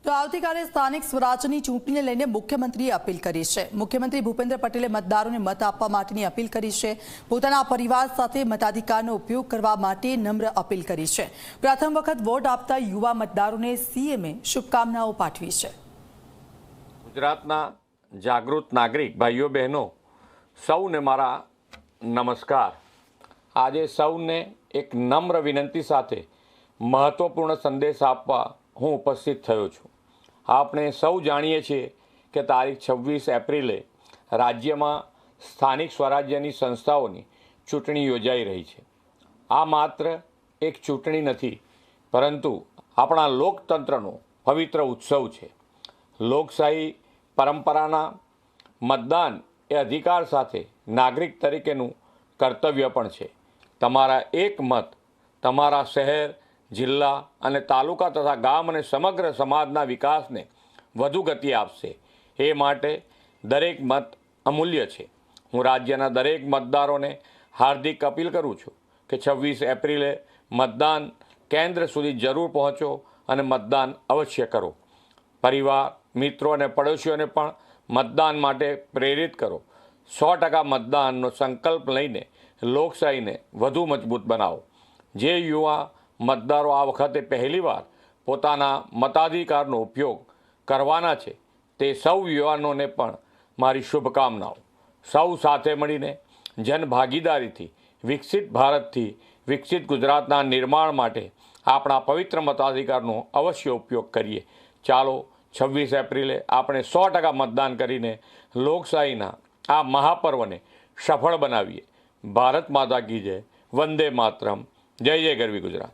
તો આવતીકાલે સ્થાનિક સ્વરાજની ચૂંટણીને લઈને મુખ્યમંત્રીએ અપીલ કરી છે। મુખ્યમંત્રી ભૂપેન્દ્ર પટેલે મતદારોને મત આપવા માટેની અપીલ કરી છે। પોતાના પરિવાર સાથે મતાધિકારનો ઉપયોગ કરવા માટે નમ્ર અપીલ કરી છે। પ્રથમ વખત વોટ આપતા યુવા મતદારોને સીએમએ શુભકામનાઓ પાઠવી છે। ગુજરાતના જાગૃત નાગરિક ભાઈઓ બહેનો સૌને મારા નમસ્કાર। આજે સૌને એક નમ્ર વિનંતી સાથે મહત્વપૂર્ણ સંદેશ આપવા હું ઉપસ્થિત થયો છું। આપણે સૌ જાણીએ છીએ કે તારીખ 26 એપ્રિલે રાજ્યમાં સ્થાનિક સ્વરાજ્યની સંસ્થાઓની ચૂંટણી યોજાઈ રહી છે। આ માત્ર એક ચૂંટણી નથી, પરંતુ આપણા લોકતંત્રનો પવિત્ર ઉત્સવ છે। લોકશાહી પરંપરાના મતદાન એ અધિકાર સાથે નાગરિક તરીકેનું કર્તવ્ય પણ છે। તમારા એક મત તમારા શહેર, જિલ્લા અને તાલુકા તથા ગામ અને સમગ્ર સમાજના વિકાસને વધુ ગતિ આપશે। એ માટે દરેક મત અમૂલ્ય છે। હું રાજ્યના દરેક મતદારોને હાર્દિક અપીલ કરું છું કે 26 એપ્રિલે મતદાન કેન્દ્ર સુધી જરૂર પહોંચો અને મતદાન અવશ્ય કરો। પરિવાર, મિત્રો અને પડોશીઓને પણ મતદાન માટે પ્રેરિત કરો। 100% મતદાનનો સંકલ્પ લઈને લોકશાહીને વધુ મજબૂત બનાવો। જે યુવા મતદારો આ વખતે પહેલીવાર પોતાના મતાધિકારનો ઉપયોગ કરવાના છે, તે સૌ યુવાનોને પણ મારી શુભકામનાઓ। સૌ સાથે મળીને જનભાગીદારીથી વિકસિત ભારતથી વિકસિત ગુજરાતના નિર્માણ માટે આપણા પવિત્ર મતાધિકારનો અવશ્ય ઉપયોગ કરીએ। ચાલો 26 એપ્રિલે આપણે 100% મતદાન કરીને લોકશાહીના આ મહાપર્વને સફળ બનાવીએ। ભારત માતા કી જય, વંદે માતરમ, જય જય ગરવી ગુજરાત।